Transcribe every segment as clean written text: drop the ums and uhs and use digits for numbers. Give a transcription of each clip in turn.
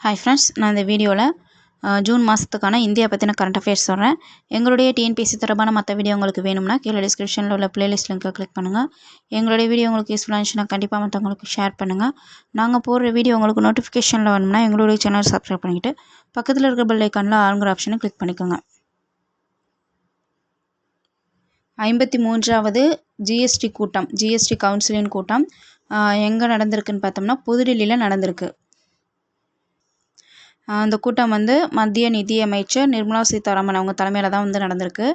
Hi friends, நான் இந்த வீடியோவில் ஜூன் மாதத்துக்கான இந்தியா பற்றின கரண்ட் அஃபேர்ஸ் சொல்கிறேன். எங்களுடைய டிஎன்பிஎஸ்சி தொடர்பான மற்ற வீடியோ உங்களுக்கு வேணும்னா கீழே டிஸ்கிரிப்ஷனில் உள்ள பிளேலிஸ்ட் லிங்கை கிளிக் பண்ணுங்கள். எங்களுடைய வீடியோ உங்களுக்கு யூஸ்ஃபுல்லாக இருந்துச்சுன்னா கண்டிப்பாக மற்றவங்களுக்கு ஷேர் பண்ணுங்கள். நாங்கள் போடுற வீடியோ உங்களுக்கு நோட்டிஃபிகேஷனில் வரணும்னா எங்களுடைய சேனல் சப்ஸ்கிரைப் பண்ணிவிட்டு பக்கத்தில் இருக்கிற பெல் ஐக்கானில் ஆளுங்கிற ஆப்ஷனை கிளிக் பண்ணிக்கோங்க. 53வது ஜிஎஸ்டி கூட்டம், ஜிஎஸ்டி கவுன்சிலின் கூட்டம் எங்கே நடந்திருக்குன்னு பார்த்தோம்னா புதுடில்லியில் நடந்திருக்கு. அந்த கூட்டம் மத்திய நிதியமைச்சர் நிர்மலா சீதாராமன் அவங்க தலைமையில் தான் நடந்திருக்கு.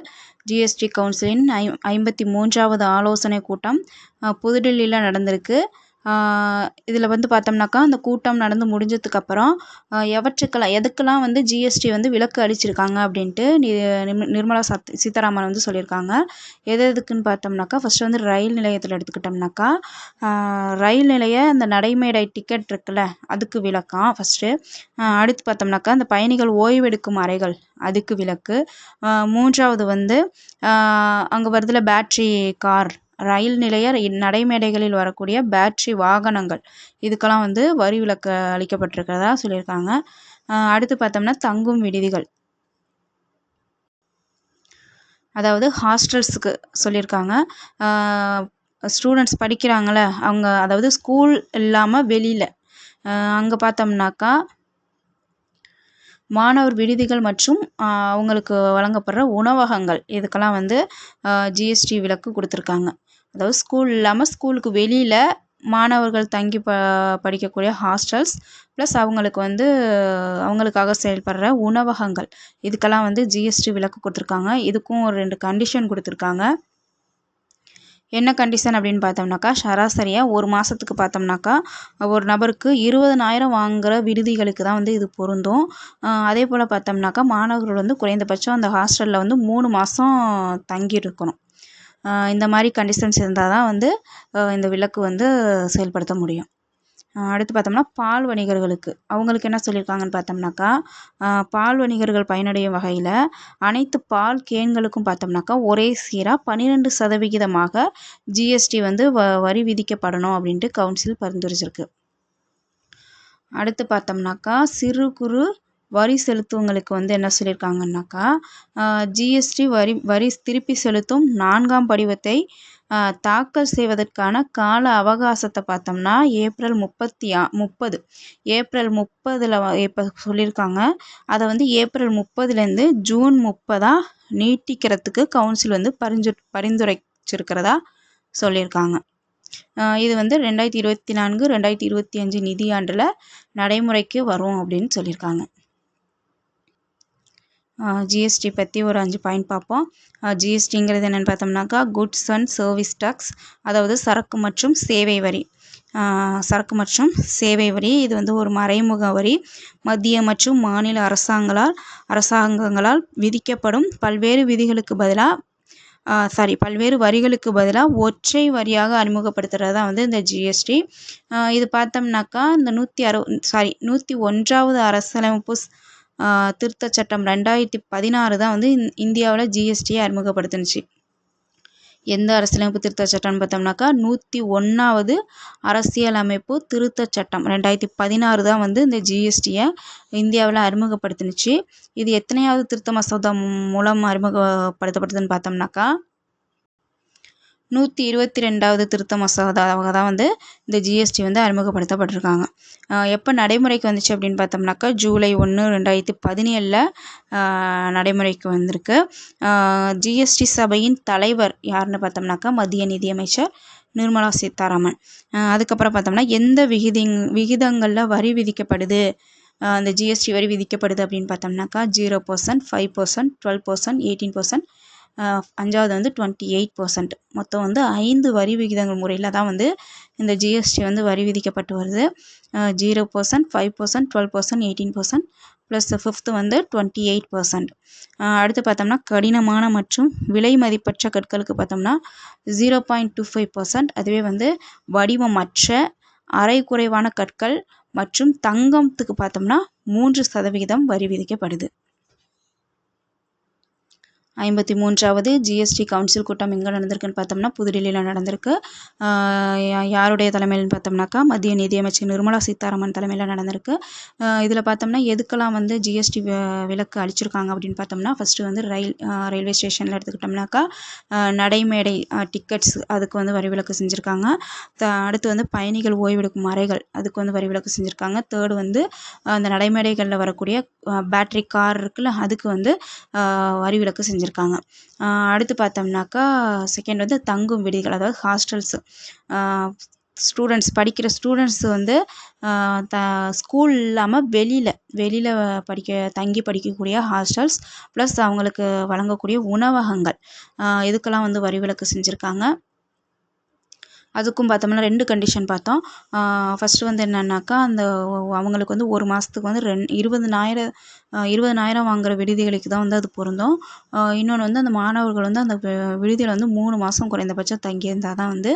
ஜிஎஸ்டி கவுன்சிலின் 53வது ஆலோசனை கூட்டம் புதுடில்லியில் நடந்திருக்கு. இதில் பார்த்தோம்னாக்கா அந்த கூட்டம் நடந்து முடிஞ்சதுக்கப்புறம் எதுக்கெல்லாம் ஜிஎஸ்டி விலக்கு அளிச்சிருக்காங்க அப்படின்ட்டு நிர்மலா சீதாராமன் சொல்லியிருக்காங்க. எதுக்குன்னு பார்த்தோம்னாக்கா ஃபஸ்ட்டு ரயில் நிலையத்தில் எடுத்துக்கிட்டோம்னாக்கா ரயில் நிலைய அந்த நடைமேடை டிக்கெட் இருக்குல்ல அதுக்கு விலக்காம் ஃபஸ்ட்டு. அடுத்து பார்த்தோம்னாக்கா அந்த பயணிகள் ஓய்வெடுக்கும் அறைகள் அதுக்கு விலக்கு. மூன்றாவது அங்கே வருதுல பேட்ரி கார், ரயில் நிலைய நடைமேடைகளில் வரக்கூடிய பேட்ரி வாகனங்கள் இதுக்கெல்லாம் வரி விலக்கு அளிக்கப்பட்டிருக்கிறதா சொல்லியிருக்காங்க. அடுத்து பார்த்தோம்னா தங்கும் விடுதிகள், அதாவது ஹாஸ்டல்ஸுக்கு சொல்லியிருக்காங்க. ஸ்டூடெண்ட்ஸ் படிக்கிறாங்கள அவங்க, அதாவது ஸ்கூல் இல்லாமல் வெளியில் அங்கே பார்த்தோம்னாக்கா மாணவர் விடுதிகள் மற்றும் அவங்களுக்கு வழங்கப்படுற உணவகங்கள் இதுக்கெல்லாம் ஜிஎஸ்டி விலக்கு கொடுத்துருக்காங்க. அதாவது ஸ்கூல் இல்லாமல் ஸ்கூலுக்கு வெளியில் மாணவர்கள் தங்கி படிக்கக்கூடிய ஹாஸ்டல்ஸ் ப்ளஸ் அவங்களுக்கு அவங்களுக்காக செயல்படுற உணவகங்கள் இதுக்கெல்லாம் ஜிஎஸ்டி விலக்கு கொடுத்துருக்காங்க. இதுக்கும் ஒரு 2 கண்டிஷன் கொடுத்துருக்காங்க. என்ன கண்டிஷன் அப்படின்னு பார்த்தோம்னாக்கா சராசரியாக ஒரு மாதத்துக்கு பார்த்தோம்னாக்கா ஒரு நபருக்கு 20,000 வாங்குகிற விடுதிகளுக்கு தான் இது பொருந்தும். அதே போல் பார்த்தோம்னாக்கா மாணவர்கள் குறைந்தபட்சம் அந்த ஹாஸ்டலில் 3 மாதம் தங்கி இருக்கணும். இந்த மாதிரி கண்டிஷன்ஸ் இருந்தால் தான் இந்த விலக்கு செயல்படுத்த முடியும். அடுத்து பார்த்தோம்னா பால் வணிகர்களுக்கு அவங்களுக்கு என்ன சொல்லியிருக்காங்கன்னு பார்த்தோம்னாக்கா பால் வணிகர்கள் பயனடையும் வகையில் அனைத்து பால் கேன்களுக்கும் பார்த்தோம்னாக்கா ஒரே சீராக 12% ஜிஎஸ்டி வரி விதிக்கப்படணும் அப்படின்ட்டு கவுன்சில் பரிந்துரைச்சிருக்கு. அடுத்து பார்த்தோம்னாக்கா சிறு குறு வரி செலுத்துவங்களுக்கு என்ன சொல்லியிருக்காங்கன்னாக்கா ஜிஎஸ்டி வரி திருப்பி செலுத்தும் 4ஆம் படிவத்தை தாக்கல் செய்வதற்கான கால அவகாசத்தை பார்த்தோம்னா ஏப்ரல் 30 இப்போ சொல்லியிருக்காங்க. அதை ஏப்ரல் 30லேருந்து ஜூன் 30 நீட்டிக்கிறதுக்கு கவுன்சில் பரிந்துரைச்சிருக்கிறதா சொல்லியிருக்காங்க. இது 2024-2025 நிதியாண்டில் நடைமுறைக்கு வரும் அப்படின்னு சொல்லியிருக்காங்க. ஜிஎஸ்டி பற்றி ஒரு 5 பாயிண்ட் பார்ப்போம். ஜிஎஸ்டிங்கிறது என்னென்னு பார்த்தோம்னாக்கா குட்ஸ் அண்ட் சர்வீஸ் டேக்ஸ், அதாவது சரக்கு மற்றும் சேவை வரி. சரக்கு மற்றும் சேவை வரி இது ஒரு மறைமுக வரி. மத்திய மற்றும் மாநில அரசாங்கங்களால் விதிக்கப்படும் பல்வேறு வரிகளுக்கு பதிலாக ஒற்றை வரியாக அறிமுகப்படுத்துகிறது தான் இந்த ஜிஎஸ்டி. இது பார்த்தோம்னாக்கா இந்த 101வது அரசியலமைப்பு திருத்த சட்டம் 2016 தான் இந்தியாவில் ஜிஎஸ்டியை அறிமுகப்படுத்துனுச்சு. எந்த அரசியலமைப்பு திருத்த சட்டம்னு பார்த்தோம்னாக்கா 101வது அரசியலமைப்பு திருத்த சட்டம் 2016 தான் இந்த ஜிஎஸ்டியை இந்தியாவில் அறிமுகப்படுத்துனுச்சு. இது எத்தனையாவது திருத்த மசோதா மூலம் அறிமுகப்படுத்தப்பட்டதுன்னு பார்த்தோம்னாக்கா 122வது திருத்த மசோதாவாக தான் இந்த ஜிஎஸ்டி அறிமுகப்படுத்தப்பட்டிருக்காங்க. எப்போ நடைமுறைக்கு வந்துச்சு அப்படின்னு பார்த்தோம்னாக்கா ஜூலை 1, 2017 நடைமுறைக்கு வந்திருக்கு. ஜிஎஸ்டி சபையின் தலைவர் யாருன்னு பார்த்தோம்னாக்கா மத்திய நிதியமைச்சர் நிர்மலா சீதாராமன். அதுக்கப்புறம் பார்த்தோம்னா எந்த விகிதங்களில் வரி விதிக்கப்படுது, அந்த ஜிஎஸ்டி வரி விதிக்கப்படுது அப்படின்னு பார்த்தோம்னாக்கா 0%, 5%, 12%, 18%, 5வது 28%. மொத்தம் 5 வரி விகிதங்கள் முறையில் தான் இந்த ஜிஎஸ்டி வரி விதிக்கப்பட்டு வருது. 0%, 5%, 12%, 18% ப்ளஸ் 5th 28%. அடுத்து பார்த்தோம்னா கடினமான மற்றும் விலை மதிப்பற்ற கற்களுக்கு பார்த்தோம்னா 0.25%. அதுவே வடிவமற்ற அரை குறைவான கற்கள் மற்றும் தங்கத்துக்கு பார்த்தோம்னா 3% வரி விதிக்கப்படுது. 53வது ஜிஎஸ்டி கவுன்சில் கூட்டம் எங்கே நடந்திருக்குன்னு பார்த்தோம்னா புதுடில்லியில் நடந்திருக்கு. யாருடைய தலைமையில்னு பார்த்தோம்னாக்கா மத்திய நிதியமைச்சர் நிர்மலா சீதாராமன் தலைமையில் நடந்திருக்கு. இதில் பார்த்தோம்னா எதுக்கெல்லாம் வந்து ஜிஎஸ்டி விலக்கு அளிச்சிருக்காங்க அப்படின்னு பார்த்தோம்னா ஃபஸ்ட்டு வந்து ரயில்வே ஸ்டேஷனில் எடுத்துக்கிட்டோம்னாக்கா நடைமேடை டிக்கெட்ஸ் அதுக்கு வந்து வரி விலக்கு செஞ்சுருக்காங்க. அடுத்து வந்து பயணிகள் ஓய்வெடுக்கும் அறைகள் அதுக்கு வந்து வரி விலக்கு செஞ்சுருக்காங்க. தேர்டு வந்து அந்த நடைமேடைகளில் வரக்கூடிய பேட்ரி கார் இருக்குல்ல அதுக்கு வந்து வரி விலக்கு செஞ்சுருக்காங்க. அடுத்து பார்த்தோம்னாக்கா செகண்ட் வந்து தங்கும் விடுதிகள் அதாவது ஹாஸ்டல்ஸு படிக்கிற ஸ்டூடெண்ட்ஸ் வந்து ஸ்கூல் இல்லாமல் வெளியில் தங்கி படிக்கக்கூடிய ஹாஸ்டல்ஸ் ப்ளஸ் அவங்களுக்கு வழங்கக்கூடிய உணவகங்கள் இதுக்கெல்லாம் வந்து வரி விலக்கு செஞ்சுருக்காங்க. அதுக்கும் பார்த்தோம்னா 2 கண்டிஷன் பார்த்தோம். ஃபஸ்ட்டு வந்து என்னன்னாக்கா அந்த அவங்களுக்கு வந்து ஒரு மாதத்துக்கு வந்து 20,000 வாங்குகிற விடுதிகளுக்கு தான் வந்து அது பொருந்தும். இன்னொன்று வந்து அந்த மாணவர்கள் வந்து அந்த விடுதியில் வந்து 3 மாதம் குறைந்தபட்சம் தங்கியிருந்தால் தான் வந்து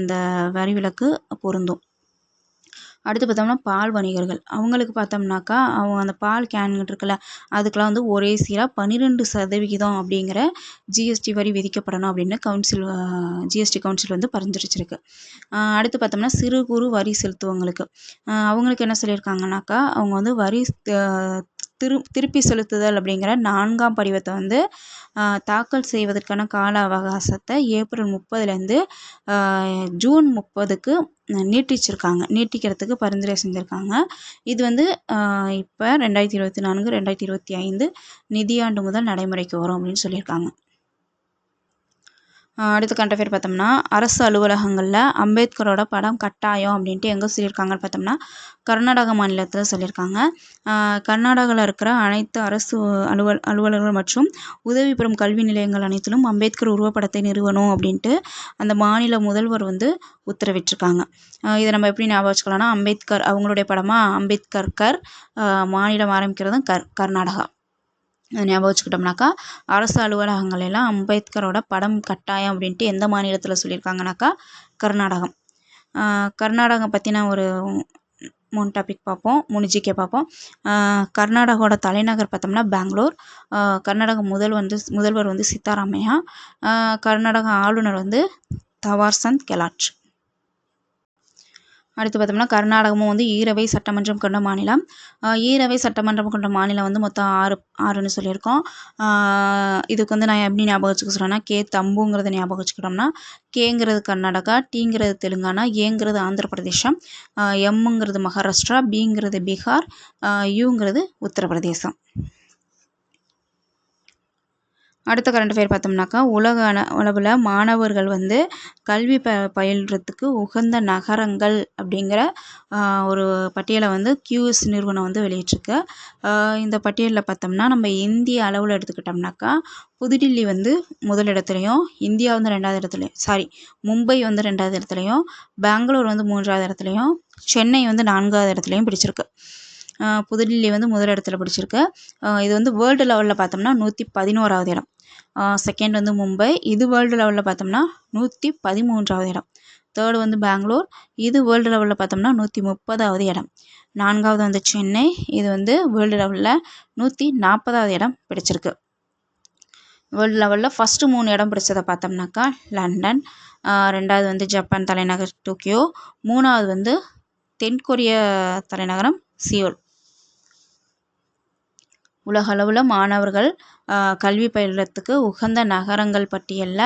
இந்த வரி விலக்கு பொருந்தும். அடுத்து பார்த்தோம்னா பால் வணிகர்கள் அவங்களுக்கு பார்த்தோம்னாக்கா அவங்க அந்த பால் கேன்கள் இருக்குல்ல அதுக்கெலாம் வந்து ஒரே சீராக 12% அப்படிங்கிற ஜிஎஸ்டி வரி விதிக்கப்படணும் அப்படின்னு ஜிஎஸ்டி கவுன்சில் வந்து பரிந்துரைச்சிருக்கு. அடுத்து பார்த்தோம்னா சிறு குறு வரி செலுத்துவங்களுக்கு அவங்களுக்கு என்ன சொல்லியிருக்காங்கனாக்கா அவங்க வந்து வரி திருப்பி செலுத்துதல் அப்படிங்கிற 4ஆம் படிவத்தை வந்து தாக்கல் செய்வதற்கான கால அவகாசத்தை ஏப்ரல் 30லேருந்து ஜூன் 30க்கு நீட்டிக்கிறதுக்கு பரிந்துரை செஞ்சுருக்காங்க. இது வந்து இப்போ 2024 2025 நிதியாண்டு முதல் நடைமுறைக்கு வரும் அப்படின்னு சொல்லியிருக்காங்க. அடுத்து கரண்ட் அஃபேர் பார்த்தோம்னா அரசு அலுவலகங்களில் அம்பேத்கரோட படம் கட்டாயம் அப்படின்ட்டு எங்கே சொல்லியிருக்காங்கன்னு பார்த்தோம்னா கர்நாடக மாநிலத்தில் சொல்லியிருக்காங்க. கர்நாடகாவில் இருக்கிற அனைத்து அரசு அலுவலர்கள் மற்றும் உதவி பெறும் கல்வி நிலையங்கள் அனைத்திலும் அம்பேத்கர் உருவப்படத்தை நிறுவணும் அப்படின்ட்டு அந்த மாநில முதல்வர் வந்து உத்தரவிட்டிருக்காங்க. இதை நம்ம எப்படி ஞாபகம் வச்சுக்கலாம்னா அம்பேத்கர் அவங்களுடைய படமாக அம்பேத்கர் மாநிலம் ஆரம்பிக்கிறதும் கர்நாடகா ஞாபகம் வச்சுக்கிட்டோம்னாக்கா அரசு அலுவலகங்கள் எல்லாம் அம்பேத்கரோட படம் கட்டாயம் அப்படின்ட்டு எந்த மாநிலத்தில் சொல்லியிருக்காங்கனாக்கா கர்நாடகம். கர்நாடகம் பற்றின ஒரு 3 டாபிக் பார்ப்போம், 3 ஜிகே பார்ப்போம். கர்நாடகாவோட தலைநகர் பார்த்தோம்னா பெங்களூர். கர்நாடக முதல்வர் வந்து சித்தாராமையா. கர்நாடக ஆளுநர் வந்து தவார்சந்த் கெலாட். அடுத்து பார்த்தோம்னா கர்நாடகமும் வந்து ஈரவை சட்டமன்றம் கொண்ட மாநிலம். ஈரவை சட்டமன்றம் கொண்ட மாநிலம் வந்து மொத்தம் 6ன்னு சொல்லியிருக்கோம். இதுக்கு வந்து நான் எப்படி ஞாபகம் வச்சுக்க சொல்கிறேன்னா தம்புங்கிறத ஞாபகம் வச்சுக்கிட்டோம்னா கேங்கிறது கர்நாடகா, டீங்கிறது தெலுங்கானா, ஏங்கிறது ஆந்திர பிரதேசம், எம்ங்கிறது மகாராஷ்டிரா, பிங்கிறது பீகார், யூங்கிறது உத்தரப்பிரதேசம். அடுத்த கரண்ட் அஃபேர் பார்த்தோம்னாக்கா உலக அளவில் மாணவர்கள் வந்து கல்வி பயில்றதுக்கு உகந்த நகரங்கள் அப்படிங்கிற ஒரு பட்டியலை வந்து QS நிறுவனம் வந்து வெளியிட்டிருக்கு. இந்த பட்டியலில் பார்த்தோம்னா நம்ம இந்திய அளவில் எடுத்துக்கிட்டோம்னாக்கா புதுடில்லி வந்து முதலிடத்துலையும், இந்தியா வந்து 2வது இடத்துலையும், மும்பை வந்து 2வது இடத்துலையும், பெங்களூர் வந்து 3வது இடத்துலையும், சென்னை வந்து 4வது இடத்துலையும் பிடிச்சிருக்கு. புதுடில்லி வந்து முதலிடத்தில் பிடிச்சிருக்கு. இது வந்து வேர்ல்டு லெவலில் பார்த்தோம்னா 111வது இடம். செகண்ட் வந்து மும்பை, இது வேர்ல்டு லெவலில் பார்த்தோம்னா 113வது இடம். தேர்டு வந்து பெங்களூர், இது வேர்ல்டு லெவலில் பார்த்தோம்னா 130வது இடம். 4வது வந்து சென்னை, இது வந்து வேர்ல்டு லெவலில் 140வது இடம் பிடிச்சிருக்கு. வேர்ல்டு லெவலில் ஃபஸ்ட்டு 3 இடம் பிடிச்சதை பார்த்தோம்னாக்கா லண்டன், 2வது வந்து ஜப்பான் தலைநகர் டோக்கியோ, 3வது வந்து தென்கொரிய தலைநகரம் சியோல். உலக அளவில் மாணவர்கள் கல்வி பயில்றதுக்கு உகந்த நகரங்கள் பட்டியலில்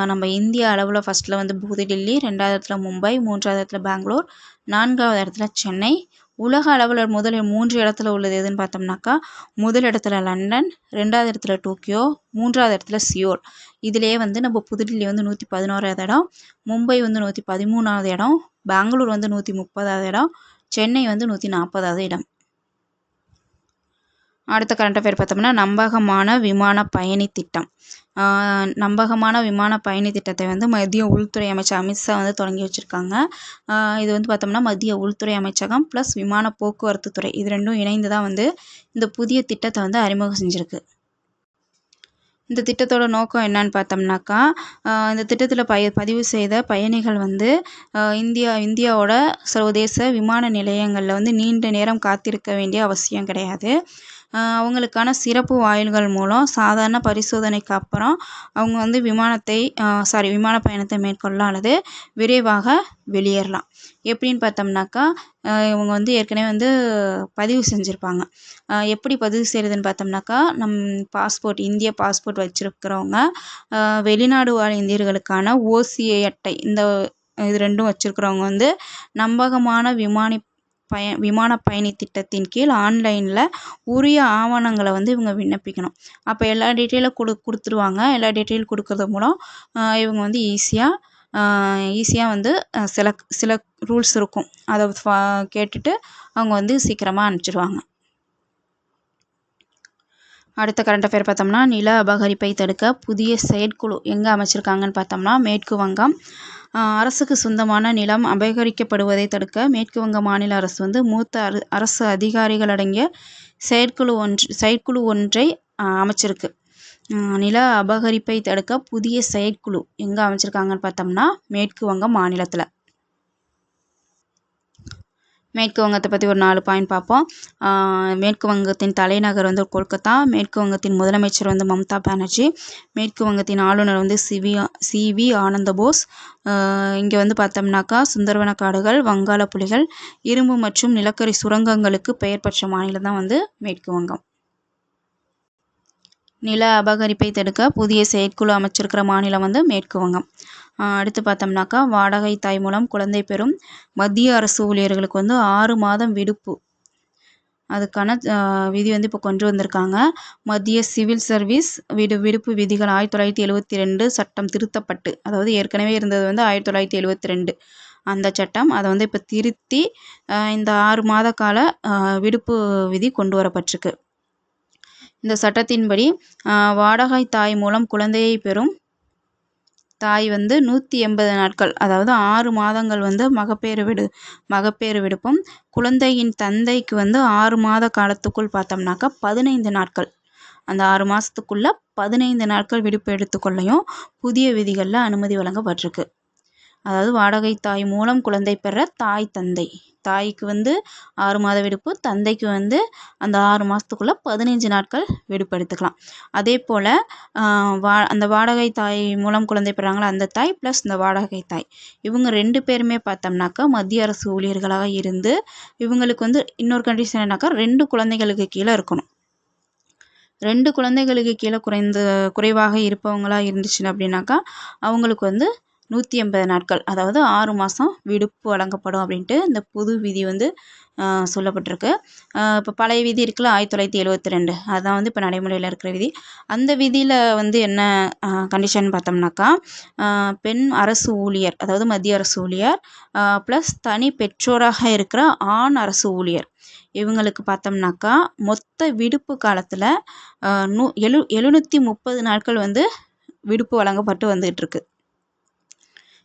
நம்ம இந்திய அளவில் ஃபஸ்ட்டில் வந்து புதுடில்லி, 2வது இடத்துல மும்பை, 3வது இடத்துல பெங்களூர், 4வது இடத்துல சென்னை. உலக அளவில் முதலில் 3 இடத்துல உள்ளது எதுன்னு பார்த்தோம்னாக்கா முதல் இடத்துல லண்டன், 2வது இடத்துல டோக்கியோ, 3வது இடத்துல சியோல். இதிலே வந்து நம்ம புதுடில்லி வந்து 111வது இடம், மும்பை வந்து 113வது இடம், பெங்களூர் வந்து 130வது இடம், சென்னை வந்து 140வது இடம். அடுத்த கரண்ட் அஃபேர் பார்த்தோம்னா நம்பகமான விமான பயணி திட்டம். நம்பகமான விமான பயணி திட்டத்தை வந்து மத்திய உள்துறை அமைச்சர் அமித்ஷா வந்து தொடங்கி வச்சுருக்காங்க. இது வந்து பார்த்தோம்னா மத்திய உள்துறை அமைச்சகம் ப்ளஸ் விமான போக்குவரத்து துறை இது ரெண்டும் இணைந்து தான் வந்து இந்த புதிய திட்டத்தை வந்து அறிமுகம் செஞ்சுருக்கு. இந்த திட்டத்தோட நோக்கம் என்னன்னு பார்த்தோம்னாக்கா, இந்த திட்டத்தில் பதிவு செய்த பயணிகள் வந்து இந்தியாவோட சர்வதேச விமான நிலையங்களில் வந்து நீண்ட நேரம் காத்திருக்க வேண்டிய அவசியம் கிடையாது. அவங்களுக்கான சிறப்பு வாயில்கள் மூலம் சாதாரண பரிசோதனைக்கு அப்புறம் அவங்க வந்து விமான பயணத்தை மேற்கொள்ளலாம் அல்லது விரைவாக வெளியேறலாம். எப்படின்னு பார்த்தோம்னாக்கா, இவங்க வந்து ஏற்கனவே வந்து பதிவு செஞ்சுருப்பாங்க. எப்படி பதிவு செய்கிறதுன்னு பார்த்தோம்னாக்கா, இந்திய பாஸ்போர்ட் வச்சுருக்கிறவங்க, வெளிநாடு வாழ் இந்தியர்களுக்கான OCA அட்டை, இது 2ம் வச்சுருக்கிறவங்க வந்து நம்பகமான விமான பயணி திட்டத்தின் கீழ் ஆன்லைனில் உரிய ஆவணங்களை வந்து இவங்க விண்ணப்பிக்கணும். அப்போ எல்லா டீட்டெயிலும் கொடுத்துருவாங்க. எல்லா டீட்டெயில் கொடுக்கறது மூலம் இவங்க வந்து ஈஸியாக வந்து சில ரூல்ஸ் இருக்கும், அதை கேட்டுட்டு அவங்க வந்து சீக்கிரமாக அனுப்பிச்சிடுவாங்க. அடுத்த கரண்ட் அஃபேர் பார்த்தோம்னா, நில அபகரிப்பை தடுக்க புதிய செயற்குழு எங்கே அமைச்சிருக்காங்கன்னு பார்த்தோம்னா, மேற்கு வங்கம். அரசுக்கு சொந்தமான நிலம் அபகரிக்கப்படுவதை தடுக்க மேற்கு வங்க மாநில அரசு வந்து மூத்த அரசு அதிகாரிகள் அடங்கிய செயற்குழு ஒன்றை அமைச்சிருக்கு. நில அபகரிப்பை தடுக்க புதிய செயற்குழு எங்கே அமைச்சிருக்காங்கன்னு பார்த்தோம்னா, மேற்கு வங்க மாநிலத்தில். மேற்கு வங்கத்தை பற்றி ஒரு 4 பாயிண்ட் பார்ப்போம். மேற்கு வங்கத்தின் தலைநகர் வந்து கொல்கத்தா. மேற்கு வங்கத்தின் முதலமைச்சர் வந்து மம்தா பானர்ஜி. மேற்கு வங்கத்தின் ஆளுநர் வந்து சிவி ஆனந்த போஸ். இங்கே வந்து பார்த்தோம்னாக்கா, சுந்தரவன காடுகள், வங்காள புலிகள், இரும்பு மற்றும் நிலக்கரி சுரங்கங்களுக்கு பெயர் பெற்ற மாநிலம் தான் வந்து மேற்கு வங்கம். நில அபகரிப்பை தடுக்க புதிய செயற்குழு அமைச்சிருக்கிற மாநிலம் வந்து மேற்கு வங்கம். அடுத்து பார்த்தோம்னாக்கா, வாடகை தாய் மூலம் குழந்தை பெறும் மத்திய அரசு ஊழியர்களுக்கு வந்து 6 மாதம் விடுப்பு, அதுக்கான விதி வந்து இப்போ கொண்டு வந்திருக்காங்க. மத்திய சிவில் சர்வீஸ் விடுப்பு விதிகள் 1972 சட்டம் திருத்தப்பட்டு, அதாவது ஏற்கனவே இருந்தது வந்து 1972 அந்த சட்டம், அதை வந்து இப்போ திருத்தி இந்த 6 மாத கால விடுப்பு விதி கொண்டு வரப்பட்டிருக்கு. இந்த சட்டத்தின்படி வாடகை தாய் மூலம் குழந்தையை பெறும் தாய் வந்து 180 நாட்கள், அதாவது 6 மாதங்கள் வந்து மகப்பேறு விடுப்பும், குழந்தையின் தந்தைக்கு வந்து 6 மாத காலத்துக்குள் பார்த்தோம்னாக்கா 15 நாட்கள், அந்த 6 மாதத்துக்குள்ள 15 நாட்கள் விடுப்பு எடுத்துக்கொள்ளையும் புதிய விதிகளில் அனுமதி வழங்கப்பட்டிருக்கு. அதாவது வாடகை தாய் மூலம் குழந்தை பெற தாய்க்கு வந்து 6 மாத விடுப்பு, தந்தைக்கு வந்து அந்த 6 மாதத்துக்குள்ளே 15 நாட்கள் விடுப்பு எடுத்துக்கலாம். அதே போல் அந்த வாடகை தாய் மூலம் குழந்தை பெறாங்களா அந்த தாய் ப்ளஸ் இந்த வாடகை தாய், இவங்க 2 பேருமே பார்த்தோம்னாக்கா மத்திய அரசு ஊழியர்களாக இருந்து, இவங்களுக்கு வந்து இன்னொரு கண்டிஷன் என்னன்னாக்கா 2 குழந்தைகளுக்கு கீழே இருக்கணும். 2 குழந்தைகளுக்கு கீழே குறைவாக இருப்பவங்களா இருந்துச்சுன்னு அப்படின்னாக்கா அவங்களுக்கு வந்து 180 நாட்கள், அதாவது 6 மாதம் விடுப்பு வழங்கப்படும் அப்படின்ட்டு இந்த புது விதி வந்து சொல்லப்பட்டிருக்கு. இப்போ பழைய விதி இருக்குல்ல 1972, அதுதான் வந்து இப்போ நடைமுறையில் இருக்கிற விதி. அந்த விதியில் வந்து என்ன கண்டிஷன் பார்த்தோம்னாக்கா, பெண் அரசு ஊழியர், அதாவது மத்திய அரசு ஊழியர் ப்ளஸ் தனி பெற்றோராக இருக்கிற ஆண் அரசு ஊழியர், இவங்களுக்கு பார்த்தோம்னாக்கா மொத்த விடுப்பு காலத்தில் 730 நாட்கள் வந்து விடுப்பு வழங்கப்பட்டு வந்துகிட்டு இருக்கு.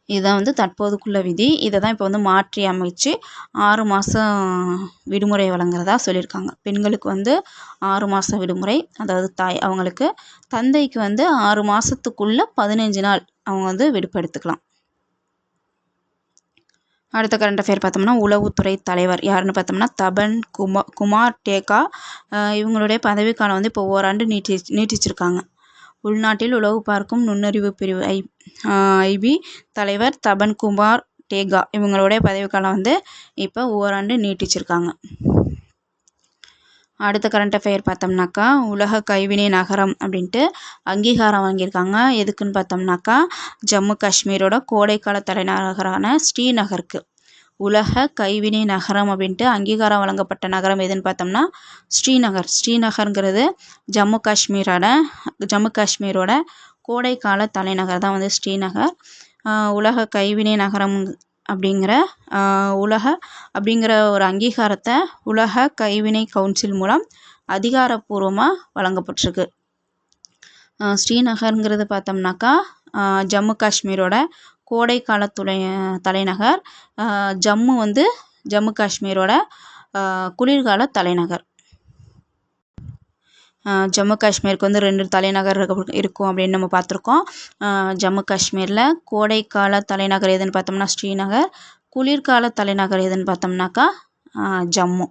இதுதான் வந்து தற்போதுக்குள்ள விதி. இதை தான் இப்போ வந்து மாற்றி அமைச்சு 6 மாதம் விடுமுறை வழங்குறதா சொல்லியிருக்காங்க. பெண்களுக்கு வந்து 6 மாதம் விடுமுறை, அதாவது தாய் அவங்களுக்கு, தந்தைக்கு வந்து 6 மாதத்துக்குள்ள 15 நாள் அவங்க வந்து விடுப்பு எடுத்துக்கலாம். அடுத்த கரண்ட் அஃபேர் பார்த்தோம்னா, உளவுத்துறை தலைவர் யாருன்னு பார்த்தோம்னா தபன் குமார் டேகா. இவங்களுடைய பதவிக்காலம் வந்து இப்போ ஓராண்டு நீட்டிச்சிருக்காங்க. உள்நாட்டில் உளவு பார்க்கும் நுண்ணறிவு பிரிவு ஐபி தலைவர் தபன் குமார் டேகா, இவங்களுடைய பதவிக்காலம் வந்து இப்போ ஓராண்டு நீட்டிச்சிருக்காங்க. அடுத்த கரண்ட் அஃபேர் பார்த்தோம்னாக்கா, உலக கைவினை நகரம் அப்படின்ட்டு அங்கீகாரம் வாங்கியிருக்காங்க. எதுக்குன்னு பார்த்தோம்னாக்கா, ஜம்மு காஷ்மீரோட கோடைக்கால தலைநகரான ஸ்ரீநகருக்கு உலக கைவினை நகரம் அப்படின்ட்டு அங்கீகாரம் வழங்கப்பட்ட நகரம் எதுன்னு பார்த்தோம்னா ஸ்ரீநகருங்கிறது ஜம்மு காஷ்மீரோட கோடைக்கால தலைநகர் தான் வந்து ஸ்ரீநகர். உலக கைவினை நகரம் அப்படிங்கிற ஒரு அங்கீகாரத்தை உலக கைவினை கவுன்சில் மூலம் அதிகாரப்பூர்வமாக வழங்கப்பட்டிருக்கு. ஸ்ரீநகருங்கிறது பார்த்தோம்னாக்கா ஜம்மு காஷ்மீரோட கோடைக்கால தலைநகர். ஜம்மு வந்து ஜம்மு காஷ்மீரோட குளிர்கால தலைநகர். ஜம்மு காஷ்மீருக்கு வந்து 2 தலைநகர் இருக்கும் அப்படின்னு நம்ம பார்த்துருக்கோம். ஜம்மு காஷ்மீரில் கோடைக்கால தலைநகர் எதுன்னு பார்த்தோம்னா ஸ்ரீநகர், குளிர்கால தலைநகர் எதுன்னு பார்த்தோம்னாக்கா ஜம்மு.